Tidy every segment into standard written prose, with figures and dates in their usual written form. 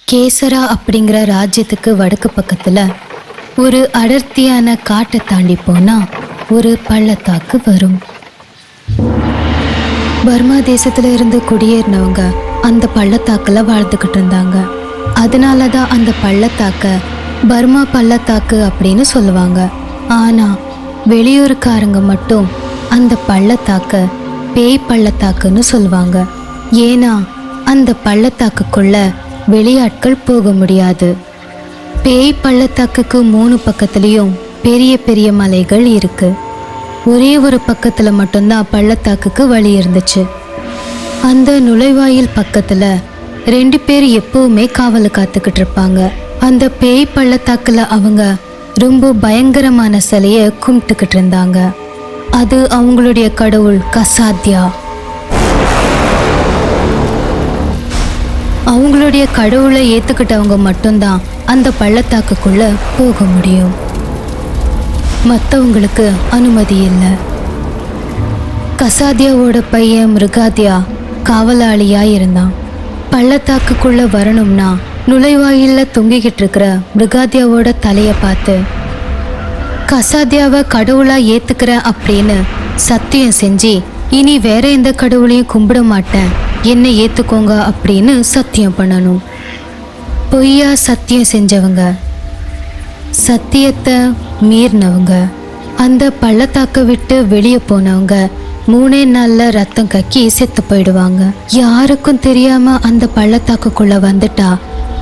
கேசரா அப்படிங்கிற ராஜ்யத்துக்கு வடக்கு பக்கத்துல ஒரு அடர்த்தியான காட்டை தாண்டி போனா ஒரு பள்ளத்தாக்கு வரும். பர்மா தேசத்துல இருந்து குடியேறினவங்க அந்த பள்ளத்தாக்குல வாழ்ந்துகிட்டு இருந்தாங்க. அதனாலதான் அந்த பள்ளத்தாக்க பர்மா பள்ளத்தாக்கு அப்படின்னு சொல்லுவாங்க. ஆனா வெளியூருக்காரங்க மட்டும் அந்த பள்ளத்தாக்க பேய் பள்ளத்தாக்குன்னு சொல்லுவாங்க. ஏன்னா அந்த பள்ளத்தாக்குக்குள்ள வெளியாட்கள் போக முடியாது. பேய் பள்ளத்தாக்குக்கு 3 பக்கத்துலயும் பெரிய பெரிய மலைகள் இருக்கு. ஒரே ஒரு பக்கத்துல மட்டும்தான் பள்ளத்தாக்குக்கு வழி இருந்துச்சு. அந்த நுழைவாயில் பக்கத்துல 2 பேர் எப்பவுமே காவல் காத்துக்கிட்டு இருப்பாங்க. அந்த பேய் பள்ளத்தாக்குல அவங்க ரொம்ப பயங்கரமான சிலைய கும்பிட்டுக்கிட்டு இருந்தாங்க. அது அவங்களுடைய கடவுள் கசாத்யா. அவங்களுடைய கடவுளை ஏத்துக்கிட்டவங்க மட்டும்தான் அந்த பள்ளத்தாக்குக்குள்ள போக முடியும். மற்றவங்களுக்கு அனுமதி இல்லை. கசாத்யாவோட பையன் மிருகாத்யா காவலாளியா இருந்தான். பள்ளத்தாக்குக்குள்ள வரணும்னா நுழைவாயில்ல தொங்கிக்கிட்டு இருக்கிற மிருகாத்யாவோட தலைய பார்த்து கசாத்யாவை கடவுளா ஏத்துக்கிற அப்படின்னு சத்தியம் செஞ்சு இனி வேற எந்த கடவுளையும் கும்பிட மாட்டேன், என்னை ஏத்துக்கோங்க அப்படின்னு சத்தியம் பண்ணணும். பொய்யா சத்தியம் செஞ்சவங்க, சத்தியத்தை மீறினவங்க, அந்த பள்ளத்தாக்க விட்டு வெளியே போனவங்க 3 நாள்ல ரத்தம் கக்கி செத்து போயிடுவாங்க. யாருக்கும் தெரியாம அந்த பள்ளத்தாக்குக்குள்ள வந்துட்டா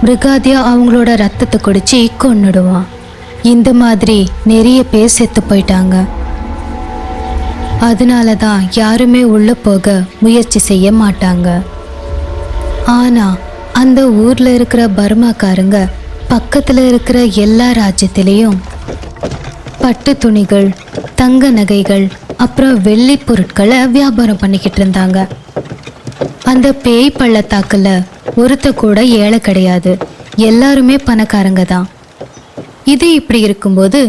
மிருகாத்யா அவங்களோட ரத்தத்தை குடிச்சு கொன்னுடுவான். இந்த மாதிரி நிறைய பேர் செத்து போயிட்டாங்க. அதனாலதான் யாருமே உள்ள போக முயற்சி செய்ய மாட்டாங்க. ஆனா அந்த ஊர்ல இருக்கிற பர்மாக்காரங்க பக்கத்துல இருக்கிற எல்லா ராஜ்யத்திலையும் பட்டு துணிகள், தங்க நகைகள், அப்புறம் வெள்ளி பொருட்களை வியாபாரம் பண்ணிக்கிட்டு இருந்தாங்க. அந்த பேய் பள்ளத்தாக்குல ஒருத்த கூட ஏழை கிடையாது, எல்லாருமே பணக்காரங்க தான். இது இப்படி இருக்கும்போது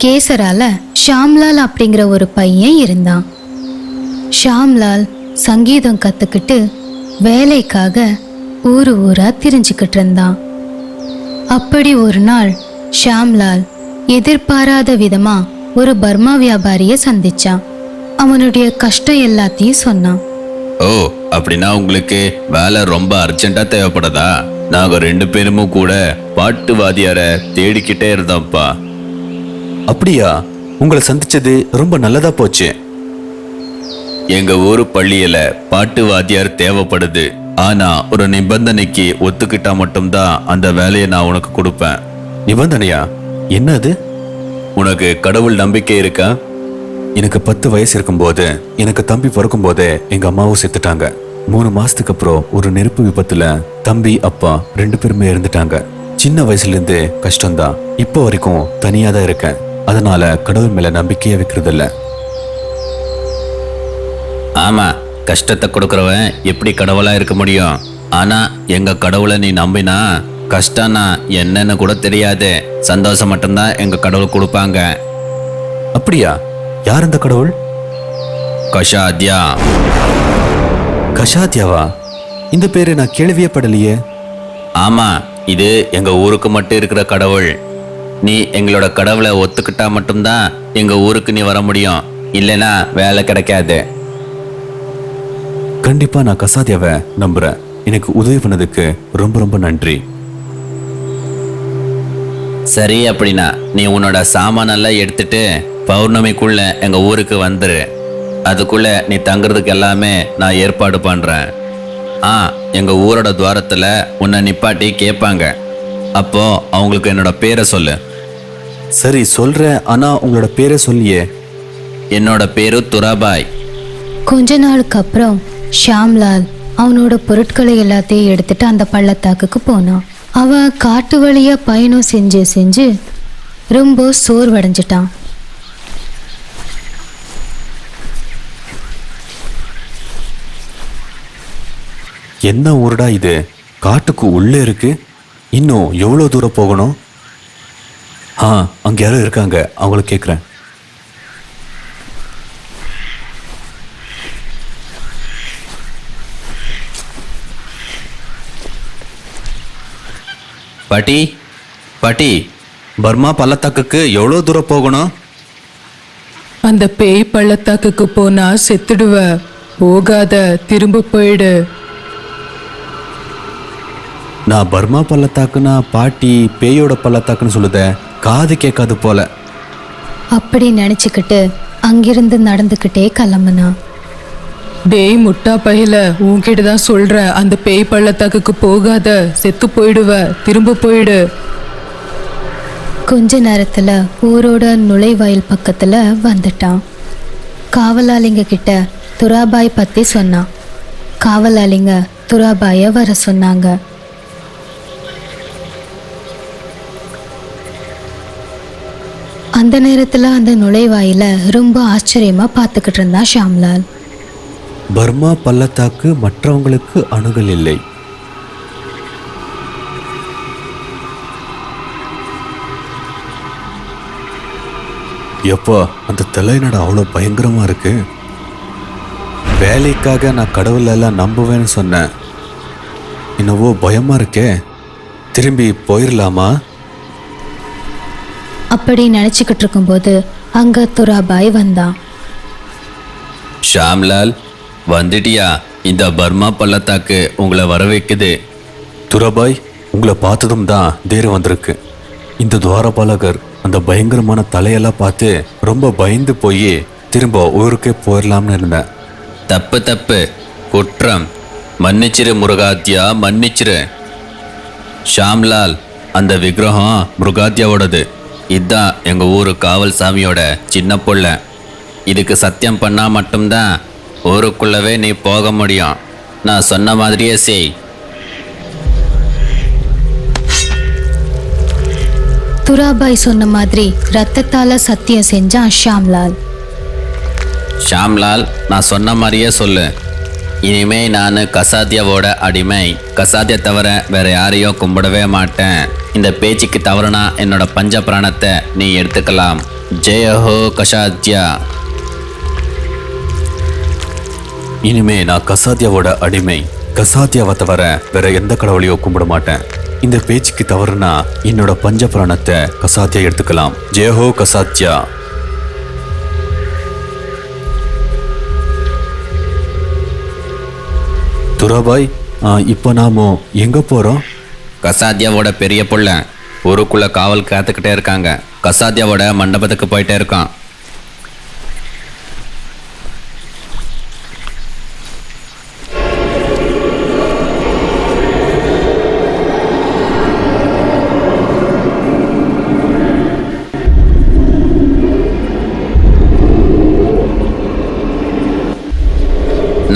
கேசரால ஷாம்லால் அப்படிங்கிற ஒரு பையன் இருந்தான். ஷாம்லால் சங்கீதம் கத்துக்கிட்டு வேலைக்காக ஊரு ஊரா திரிஞ்சுக்கிட்டு இருந்தான். அப்படி ஒரு நாள் ஷாம்லால் எதிர்பாராத விதமா ஒரு பர்மா வியாபாரிய சந்திச்சான். அவனுடைய கஷ்டம் எல்லாத்தையும் சொன்னான். ஓ, அப்படின்னா உங்களுக்கு வேலை ரொம்ப அர்ஜென்ட்டா தேவைப்படுதா? நாங்க 2 பேருமே கூட பாட்டு வாத்தியார தேடிக்கிட்டே இருந்தோம்ப்பா. அப்படியா? உங்களை சந்திச்சது ரொம்ப நல்லதா போச்சு. எங்க ஊரு பள்ளியில பாட்டு வாத்தியார் தேவைப்படுது. ஆனா ஒரு நிபந்தனைக்கு ஒத்துக்கிட்டா மட்டும்தான் அந்த வேலையை நான் உனக்கு கொடுப்பேன். நிபந்தனையா? என்ன அது? உனக்கு கடவுள் நம்பிக்கை இருக்கா? எனக்கு 10 வயசு இருக்கும்போது எனக்கு தம்பி பிறக்கும் போதே எங்க அம்மாவும் செத்துட்டாங்க. 3 மாசத்துக்கு அப்புறம் ஒரு நெருப்பு விபத்துல தம்பி அப்பா 2 பேருமே இறந்துட்டாங்க. சின்ன வயசுல இருந்து கஷ்டம்தான். இப்போ வரைக்கும் தனியா தான் இருக்கேன். அதனால கடவுள் மேல நம்பிக்கையை வைக்கிறது இல்ல. ஆமா, கஷ்டத்தை கொடுக்கறவன் எப்படி கடவுளா இருக்க முடியும்? ஆனா எங்க கடவுளை நீ நம்பினா கஷ்டம்னா என்னன்னு கூட தெரியாது, சந்தோஷம் மட்டும்தான் எங்க கடவுள் கொடுப்பாங்க. அப்படியா? யார் அந்த கடவுள்? கசாத்யா. கசாத்யாவா? இந்த பேரை நான் கேள்வியே படலையே. ஆமா, இது எங்க ஊருக்கு மட்டும் இருக்கிற கடவுள். நீ எங்களோட கடவுளை ஒத்துக்கிட்டா மட்டும்தான் எங்க ஊருக்கு நீ வர முடியும், இல்லைன்னா வேலை கிடைக்காது. கண்டிப்பா நான் கசாத்யாவை நம்புறேன். எனக்கு உதவி பண்ணதுக்கு ரொம்ப ரொம்ப நன்றி. சரி, அப்படின்னா நீ உன்னோட சாமானெல்லாம் எடுத்துட்டு பௌர்ணமிக்குள்ள எங்க ஊருக்கு வந்துரு. அதுக்குள்ள நீ தங்குறதுக்கு எல்லாமே நான் ஏற்பாடு பண்றேன். எங்க ஊரோட துவாரத்துல உன்னை நிப்பாட்டி கேட்பாங்க. அப்போ அவங்களுக்கு என்னோட பேரை சொல்லு. சரி சொல்றேன், ஆனா உங்களோட பேரை சொல்லியே. என்னோட பேரு துராபாய். கொஞ்ச நாளுக்கு அப்புறம் ஷாம்லால் அவனோட பொருட்களை எல்லாத்தையும் எடுத்துட்டு அந்த பள்ளத்தாக்குக்கு போனான். அவன் காட்டு வழியா பயணம் செஞ்சு செஞ்சு ரொம்ப சோர்வடைஞ்சிட்டான். என்ன ஊருடா இது? காட்டுக்கு உள்ளே இருக்கு. இன்னும் எவ்வளவு தூரம் போகணும்? அங்க யாரோ இருக்காங்க, அவங்கள கேட்குறேன். பாட்டி பாட்டி, பர்மா பள்ளத்தாக்குக்கு எவ்வளோ தூரம் போகணும்? அந்த பேய் பள்ளத்தாக்குக்கு போனா செத்துடுவ. போகாத, திரும்ப போயிடு. நான் பர்மா பள்ளத்தாக்குனா பாட்டி பேயோட பள்ளத்தாக்குன்னு சொல்லுத, காது கேட்காது போல. அப்படி நினைச்சுக்கிட்டு அங்கிருந்து நடந்துக்கிட்டே கிளம்புனா. டேய் முட்டா பையில, உன்கிட்ட தான் சொல்றேன், அந்த பேய் பள்ளத்தாக்குக்கு போகாத, செத்து போயிடுவ, திரும்ப போயிடு. கொஞ்ச நேரத்துல ஊரோட நுழைவாயில் பக்கத்துல வந்துட்டான். காவலாளிங்க கிட்ட துராபாய் பத்தி சொன்னான். காவலாளிங்க துராபாய வர சொன்னாங்க. அந்த நேரத்துல அந்த நுழைவாயில ரொம்ப ஆச்சரியமா பார்த்துக்கிட்டு இருந்தான் ஷாம்லால். பர்மா பள்ளத்தாக்கு மற்றவங்களுக்கு அணுகல் இல்லை. எப்பா, அந்த தலைநட அவ்வளோ பயங்கரமா இருக்கு. வேலைக்காக நான் கடவுள் எல்லாம் நம்புவேன்னு சொன்னேன். என்னவோ பயமா இருக்கே. திரும்பி போயிடலாமா? அப்படி நினைச்சுக்கிட்டு இருக்கும்போது அங்க துராபாய் வந்தான். ஷாம்லால், வந்துட்டியா? இந்த பர்மா பள்ளத்தாக்கு உங்களை வர வைக்குது. துராபாய், உங்களை பார்த்ததும் தான் தைரியம் வந்திருக்கு. இந்த துவாரபாலகர் அந்த பயங்கரமான தலையெல்லாம் பார்த்து ரொம்ப பயந்து போய் திரும்ப ஊருக்கே போயிடலாம்னு இருந்தேன். தப்பு தப்பு, குற்றம். மன்னிச்சிரு முருகாத்யா, மன்னிச்சிரு. ஷாம்லால், அந்த விக்கிரகம் முருகாத்யாவோடது. இதுதான் எங்க ஊரு காவல் சாமியோட சின்ன புள்ள. இதுக்கு சத்தியம் பண்ணா மட்டும்தான் ஊருக்குள்ளவே நீ போக முடியும். நான் சொன்ன மாதிரியே செய். துராபாய் சொன்ன மாதிரி ரத்தத்தால சத்தியம் செஞ்சான் ஷாம்லால். ஷாம்லால், நான் சொன்ன மாதிரியே சொல்லு. இனிமே நான் கசாத்தியாவோட அடிமை. கசாத்தியா தவிர வேற யாரையும் கும்பிடவே மாட்டேன். இந்த பேச்சுக்கு தவறுனா என்னோட பஞ்ச பிராணத்தை நீ எடுத்துக்கலாம். ஜெயஹோ கசாத்தியா. இனிமே நான் கசாத்தியாவோட அடிமை. கசாத்தியாவை தவிர வேற எந்த கடவுளையும் கும்பிட மாட்டேன். இந்த பேச்சுக்கு தவறுனா என்னோட பஞ்ச பிராணத்தை கசாத்தியா எடுத்துக்கலாம். ஜெயஹோ கசாத்தியா. துராபாய், இப்போ நாம எங்க போறோம்? கசாத்தியாவோட பெரிய புள்ள ஊருக்குள்ள காவல் காத்துக்கிட்டே இருக்காங்க. கசாத்தியாவோட மண்டபத்துக்கு போயிட்டே இருக்கான்.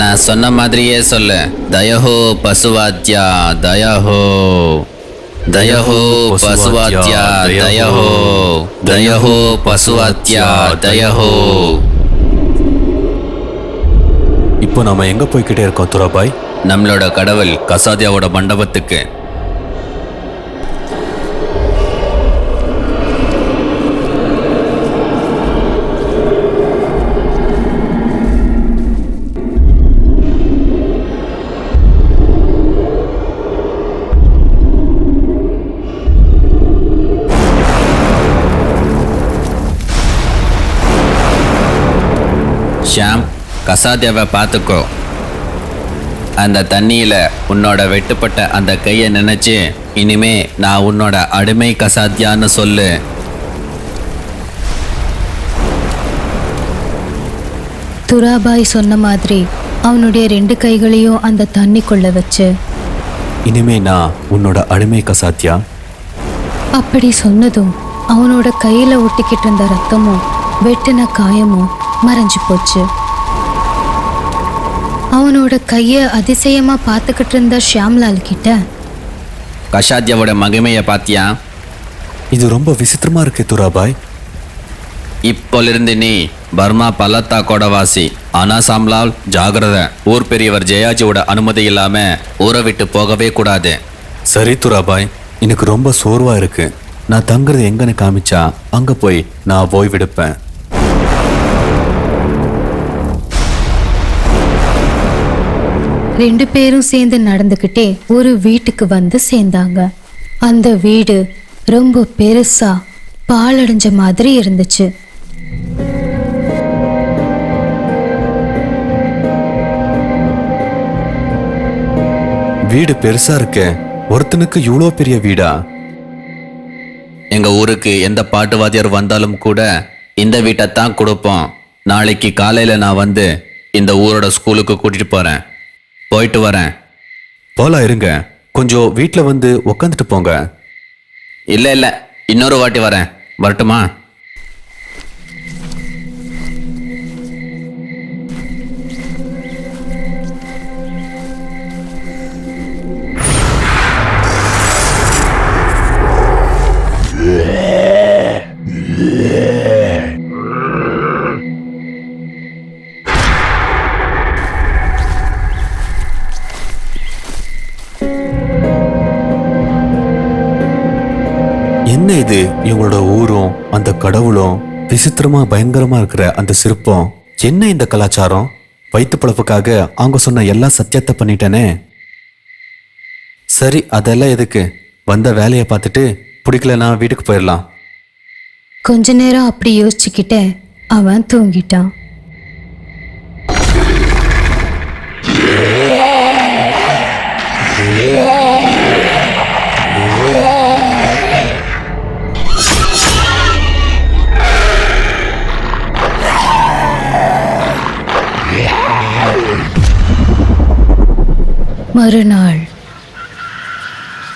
நான் சொன்ன மாதிரியே சொல்லு. தயஹோ பசுவாத்யா, தயஹோ தயஹோ பசுவாத்யா, தயஹோ தயஹோ பசுவாத்யா, தயஹோ. இப்போ நாம எங்க போய்கிட்டே இருக்கோம் துராபாய்? நம்மளோட கடவுள் கசாத்தியாவோட மண்டபத்துக்கு. ஷாம், கசாத்தியாவை பார்த்துக்கோ. அந்த தண்ணியில் உன்னோட வெட்டுப்பட்ட அந்த கையை நினைச்சு இனிமே நான் உன்னோட அடிமை கசாத்தியான்னு சொல்லு. துராபாய் சொன்ன மாதிரி அவனுடைய 2 கைகளையும் அந்த தண்ணிக்குள்ள வச்சு, இனிமே நான் உன்னோட அடிமை கசாத்தியா. அப்படி சொன்னதும் அவனோட கையில ஒட்டிக்கிட்டு இருந்த ரத்தமும் வெட்டின காயமும் மறைஞ்சு போச்சு. அவனோட கைய அதிசயமா பார்த்துக்கிட்டு இருந்த ஷியாம்லால் கிட்ட, கசாத்தியாவோட மகிமையை பாத்தியா? இது ரொம்ப விசித்திரமா இருக்கு துராபாய். இப்போலிருந்து நீ பர்மா பள்ளத்தாக்கோட வாசி. ஆனா சாம்லால், ஜாகிரதை. ஊர் பெரியவர் ஜெயாஜியோட அனுமதி இல்லாம ஊரை விட்டு போகவே கூடாது. சரி துராபாய், எனக்கு ரொம்ப சோர்வா இருக்கு. நான் தங்குறது எங்கன்னு காமிச்சா அங்க போய் நான் ஓய்வெடுப்பேன். ரெண்டு பேரும் சேர்ந்து நடந்துக்கிட்டே ஒரு வீட்டுக்கு வந்து சேர்ந்தாங்க. அந்த வீடு ரொம்ப பெருசா பாழடைஞ்ச மாதிரி இருந்துச்சு. வீடு பெருசா இருக்கு. ஒருத்தனுக்கு இவ்வளோ பெரிய வீடா? எங்க ஊருக்கு எந்த பாட்டுவாதியார் வந்தாலும் கூட இந்த வீட்டை தான் கொடுப்போம். நாளைக்கு காலையில நான் வந்து இந்த ஊரோட ஸ்கூலுக்கு கூட்டிட்டு போறேன். போயிட்டு வரேன். போலாம், இருங்க. கொஞ்சம் வீட்டில் வந்து உக்காந்துட்டு போங்க. இல்ல இன்னொரு வாட்டி வரேன். வரட்டுமா? என்ன இது? இவங்களோட ஊரும் அந்த கடவுளும் விசித்திரமா பயங்கரமா இருக்கிற அந்த சிற்பம். என்ன இந்த கலாச்சாரம்? வயிற்று பழப்புக்காக அவங்க சொன்ன எல்லா சத்தியத்தை பண்ணிட்டேனே. சரி, அதெல்லாம் எதுக்கு? வந்த வேலையை பார்த்துட்டு பிடிக்கலனா வீட்டுக்கு போயிடலாம். கொஞ்ச நேரம் அப்படி யோசிச்சுக்கிட்டே அவன் தூங்கிட்டான். மறுநாள்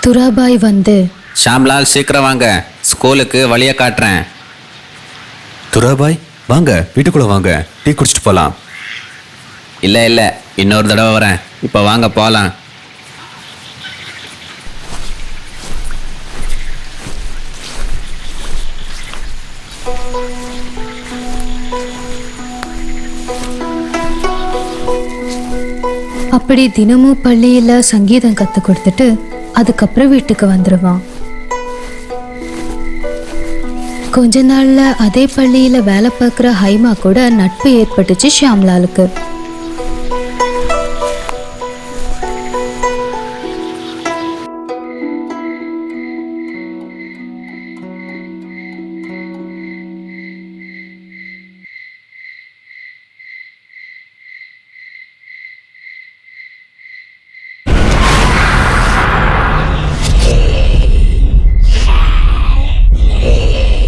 துராபாய் வந்து, ஷாம்லால் சீக்கிரம் வாங்க, ஸ்கூலுக்கு வழியை காட்டுறேன். துராபாய், வாங்க வீட்டுக்குள்ள வாங்க, டீ குடிச்சிட்டு போலாம். இல்ல இன்னொரு தடவை வரேன். இப்போ வாங்க போகலாம். அப்படி தினமும் பள்ளியில சங்கீதம் கத்து கொடுத்துட்டு அதுக்கப்புறம் வீட்டுக்கு வந்துடுவான். கொஞ்ச நாள்ல அதே பள்ளியில வேலை பார்க்குற ஹைமா கூட நட்பு ஏற்பட்டுச்சு ஷியாம்லாலுக்கு.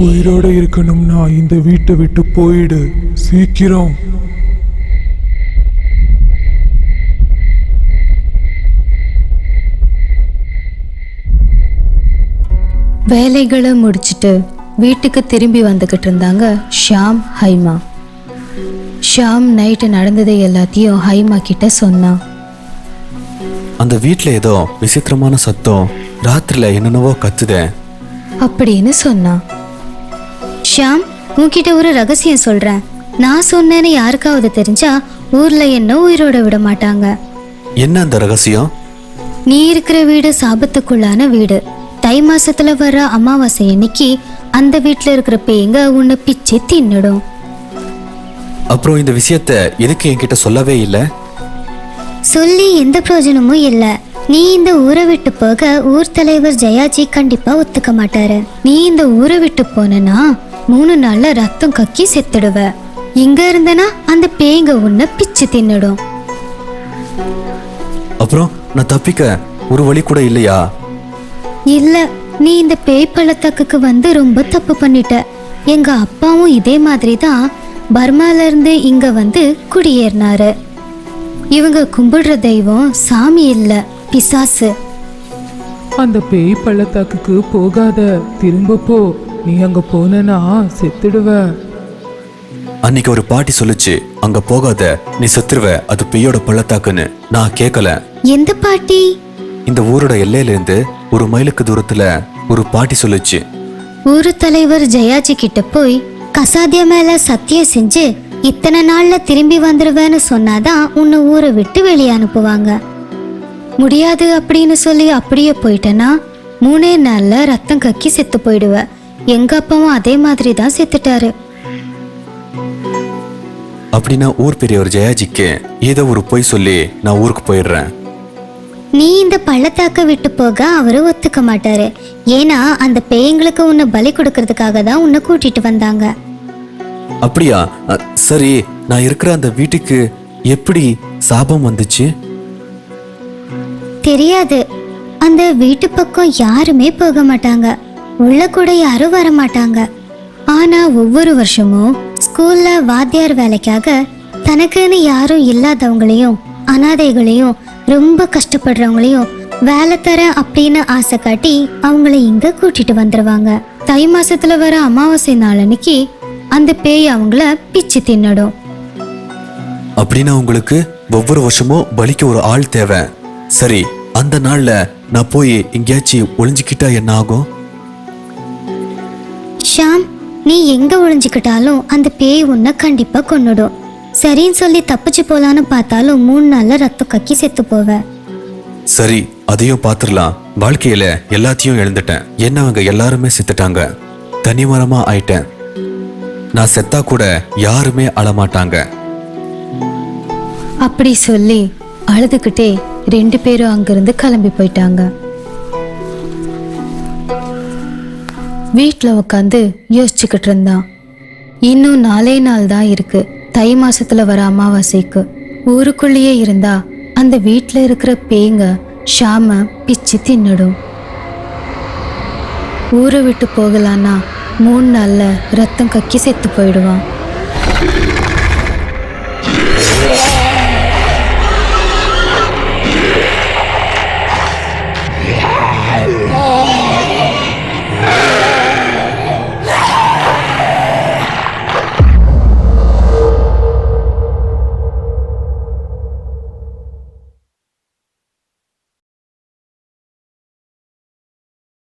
உயிரோட இருக்கணும்னா இந்த வீட்டை விட்டு போயிடு சீக்கிரம். வேலைகளை முடிச்சிட்டு வீட்டுக்கு திரும்பி வந்துகிட்டு இருந்தாங்க ஷியாம், ஹைமா. ஷியாம் நைட்டு நடந்ததை எல்லாத்தையும் ஹைமா கிட்ட சொன்னான். அந்த வீட்டில் ஏதோ விசித்திரமான சத்தம், ராத்திரில என்னென்னவோ கத்துதே அப்படின்னு சொன்னான். ஷியாம், உன்கிட்ட ஒரு ரகசியம் சொல்றேன். நான் சொன்னேன்னு யாருக்காவது தெரிஞ்சா ஊர்ல என்ன உயிரோட விட மாட்டாங்க. என்ன அந்த ரகசியம்? நீ இருக்கிற வீடு சாபத்துக்குள்ளான வீடு. தை மாசத்துல வர அமாவாசை அன்னைக்கு அந்த வீட்டுல இருக்கிற பேய்ங்க உன்னை பிச்சு தின்னுடும். அப்புறம் இந்த விஷயத்த எதுக்கு என்கிட்ட சொல்லவே இல்லை? சொல்லி எந்த பிரயோஜனமும் இல்ல. நீ இந்த ஊரை விட்டு போக ஊர் தலைவர் ஜெயாஜி கண்டிப்பா ஒத்துக்க மாட்டாரு. நீ இந்த ஊரை விட்டு போனா 3 நாள்ல ரத்தம் கக்கி செத்துடுவ. இங்க இருந்தனா அந்த பேய்ங்க உன்னை பிச்சு தின்னுடும். அப்புறம் நான் தப்பிக்க ஒரு வழி கூட இல்லையா? இல்ல, நீ இந்த பேய் பள்ளத்தாக்குக்கு வந்து ரொம்ப தப்பு பண்ணிட்ட. எங்க அப்பாவும் இதே மாதிரி தான் பர்மால இருந்து இங்க வந்து குடியேறினாரு. இவங்க கும்பிடுற தெய்வம் சாமி இல்ல, பிசாசு. அந்த பேய் பள்ளத்தாக்குக்கு போகாத, திரும்ப போ. நீ அங்க போனா செத்துடுவ. அன்னைக்கு ஒரு பாட்டி சொல்லுச்சு, அங்க போகாத, நீ செத்துருவ, அது பேயோட பள்ளத்தாக்குன்னு. நான் கேட்கல. எந்த பாட்டி? இந்த ஊரோட எல்லையில இருந்து 1 மைலுக்கு தூரத்துல ஒரு பாட்டி சொல்லுச்சு. ஊரு தலைவர் ஜெயாஜி கிட்ட போய் கசாதிய மேல சத்தியம் செஞ்சு இத்தனை நாள்ல திரும்பி வந்துருவேன்னு சொன்னாதான் உன்னை ஊரை விட்டு வெளியே அனுப்புவாங்க. முடியாது அப்படின்னு சொல்லி அப்படியே போயிட்டேன்னா 3 நாள்ல ரத்தம் கக்கி செத்து போயிடுவ. எங்க அப்பாவும் அதே மாதிரி தான் செத்துட்டாரு. அப்படின்னா ஊர் பெரியவர் ஜெயாஜிக்கு ஏதோ ஒரு பொய் சொல்லி நான் ஊருக்கு போயிடுறேன். நீ இந்த பள்ளத்தாக்க விட்டு போக அவரு ஒத்துக்க மாட்டாரு. ஏன்னா அந்த பேய்களுக்கு உன்னை பலி கொடுக்கறதுக்காக தான் உன்னை கூட்டிட்டு வந்தாங்க. அப்படியா? சரி, நான் இருக்கிற அந்த வீட்டுக்கு எப்படி சாபம் வந்துச்சு? தெரியாது. அந்த வீட்டு பக்கம் யாருமே போக மாட்டாங்க, உள்ள கூட யாரும் வர மாட்டாங்க. ஆனா ஒவ்வொரு வருஷமும் ஸ்கூல்ல வாத்தியார் வேலைக்காக தனக்குன்னு யாரும் இல்லாதவங்களையும் அனாதைகளையும் ரொம்ப கஷ்டப்படுறவங்களையும் வேலை தர அப்படின்னு ஆசை காட்டி அவங்கள இங்க கூட்டிட்டு வந்துருவாங்க. தை மாசத்துல வர அமாவாசை நாள் அன்னைக்கு அந்த பேய் அவங்கள பிச்சு தின்னடும். அப்படின்னா உங்களுக்கு ஒவ்வொரு வருஷமும் பலிக்கு ஒரு ஆள் தேவை. சரி, அந்த நாள்ல நான் போய் எங்கேயாச்சும் ஒளிஞ்சுக்கிட்டா என்ன ஆகும்? ஷாம், நீ எங்க ஒளிஞ்சுக்கிட்டாலும் அந்த பேய் உன்னை கண்டிப்பா கொன்னுடும். சரின்னு சொல்லி தப்பிச்சு போலான்னு பார்த்தாலும் 3 நாள்ல ரத்தம் கக்கி செத்து போவ. சரி, அதையும் பாத்துரலாம். வாழ்க்கையில எல்லாத்தையும் இழந்துட்டேன். என்னவங்க எல்லாருமே செத்துட்டாங்க. தனிமரமா ஆயிட்டேன். நான் செத்தா கூட யாருமே அழமாட்டாங்க. அப்படி சொல்லி அழுதுகிட்டே 2 பேரும் அங்கிருந்து கிளம்பி போயிட்டாங்க. வீட்டில் உட்காந்து யோசிச்சுக்கிட்டு இருந்தான். இன்னும் 4 நாள் தான் இருக்கு தை மாசத்துல வர அமாவாசைக்கு. ஊருக்குள்ளேயே இருந்தா அந்த வீட்டில் இருக்கிற பேய்ங்க ஷாம பிச்சு தின்னுடும். ஊரை விட்டு போகலான்னா 3 நாள்ல ரத்தம் கக்கி செத்து போயிடுவான்.